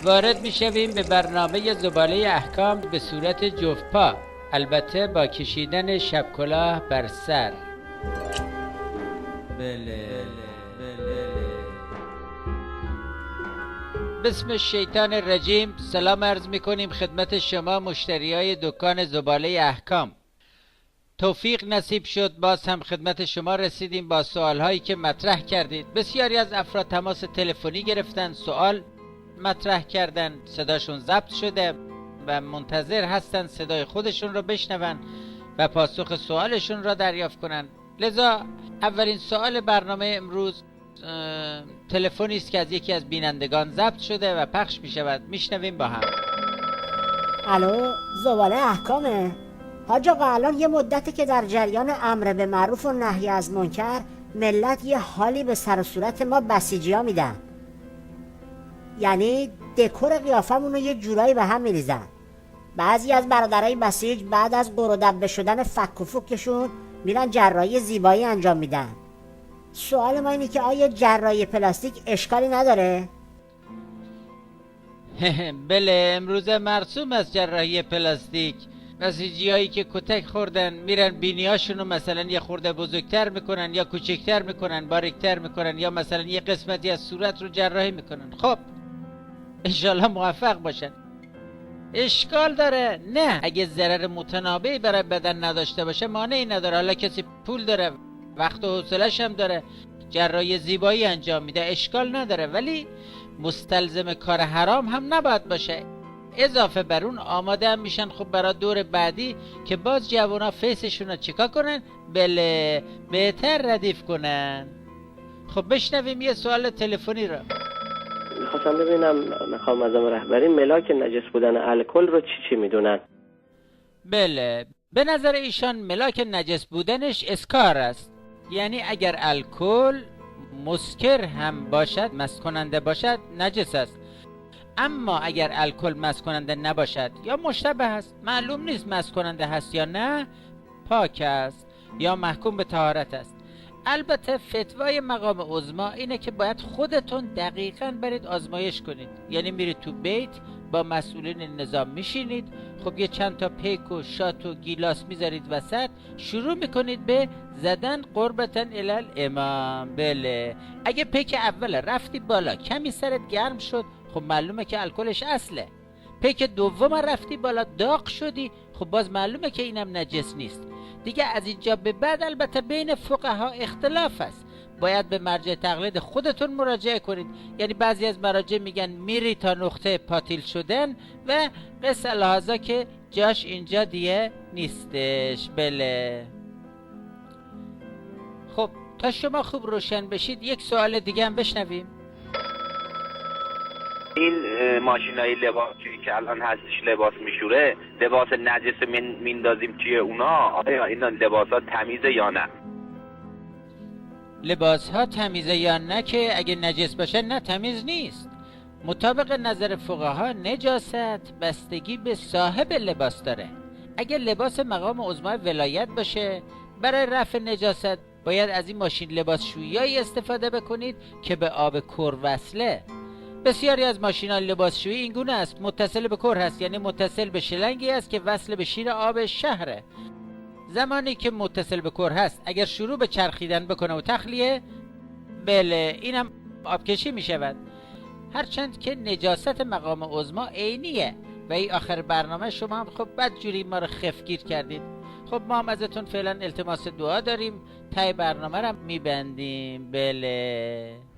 وارد میشویم به برنامه زباله احکام به صورت جفت‌پا، البته با کشیدن شب کلاه بر سر. بله. بسم الشیطان الرجیم. سلام عرض میکنیم خدمت شما مشتریای دکان زباله احکام. توفیق نصیب شد باز هم خدمت شما رسیدیم با سوالهایی که مطرح کردید. بسیاری از افراد تماس تلفنی گرفتن، سوال مطرح کردن، صداشون ضبط شده و منتظر هستن صدای خودشون رو بشنون و پاسخ سوالشون را دریافت کنن. لذا اولین سوال برنامه امروز تلفنی است که از یکی از بینندگان ضبط شده و پخش می شود. میشنویم با هم. الو، زباله احکامه؟ حاج آقا الان یه مدته که در جریان امر به معروف و نهی از منکر ملت یه حالی به سر و صورت ما بسیجی ها میدن، یعنی دکور قیافمون رو یه جورایی به هم میریزن. بعضی از برادرای بسیج بعد از قر و دبه شدن فک و فکشون میرن جراحی زیبایی انجام میدن. سوال ما اینه که آیا جراحی پلاستیک اشکالی نداره؟ بله، امروز مرسوم از جراحی پلاستیک. بسیجی هایی که کتک خوردن میرن بینیاشونو مثلا یه خورده بزرگتر میکنن یا کوچکتر میکنن، باریکتر میکنن، یا مثلا یه قسمتی از صورت رو جراحی میکنن. خب انشالله موفق باشن. اشکال داره؟ نه، اگه ضرر متنابعی برای بدن نداشته باشه مانعی نداره. حالا کسی پول داره، وقت و حوصله‌اش هم داره، جراحی زیبایی انجام میده، اشکال نداره، ولی مستلزم کار حرام هم نباید باشه. اضافه بر اون آماده هم میشن خب برای دور بعدی که باز جوانا فیسشون رو چیکار کنن؟ بله، بهتر ردیف کنن. خب بشنویم یه سوال تلفنی رو. میخواستم ببینم مقام معظم رهبری ملاک نجس بودن الکل رو چی میدونن؟ بله، به نظر ایشان ملاک نجس بودنش اسکار است، یعنی اگر الکل مسکر هم باشد، مست کننده باشد، نجس است. اما اگر الکل مست کننده نباشد یا مشتبه است، معلوم نیست مست کننده هست یا نه، پاک است یا محکوم به طهارت است. البته فتوای مقام عظما اینه که باید خودتون دقیقاً برید آزمایش کنید. یعنی میرید تو بیت با مسئولین نظام میشینید، خب یه چند تا پیک و شات و گیلاس میذارید وسط، شروع میکنید به زدن قربتن الال امام. بله، اگه پیک اول رفتی بالا کمی سرت گرم شد، خب معلومه که الکلش اصله. پیک دوم رفتی بالا داغ شدی، خب باز معلومه که اینم نجس نیست. دیگه از اینجا به بعد البته بین فقها اختلاف است، باید به مرجع تقلید خودتون مراجعه کنید. یعنی بعضی از مراجع میگن میری تا نقطه پاتیل شدن و قصه لحاظا که جاش اینجا دیگه نیستش. بله، خب تا شما خوب روشن بشید یک سوال دیگه هم بشنویم. این ماشینای لباسشویی که الان هستش لباس میشوره، لباس نجس میندازیم توی اونا، آیا این لباس ها تمیزه یا نه؟ لباس ها تمیزه یا نه که اگه نجس باشه نه تمیز نیست. مطابق نظر فقها نجاست بستگی به صاحب لباس داره. اگه لباس مقام عظما ولایت باشه، برای رفع نجاست باید از این ماشین لباسشویی استفاده بکنید که به آب کر وصله. بسیاری از ماشین‌های لباسشویی این گونه است، متصل به کر هست، یعنی متصل به شلنگی است که وصل به شیر آب شهره. زمانی که متصل به کر هست اگر شروع به چرخیدن بکنه و تخلیه، بله اینم آبکشی می شود. هرچند که نجاست مقام عظما عینیه و این آخر برنامه شما هم خب بدجوری ما رو خفگیر کردید. خب ما هم ازتون فعلا التماس دعا داریم، تای برنامه رو میبندیم. بله.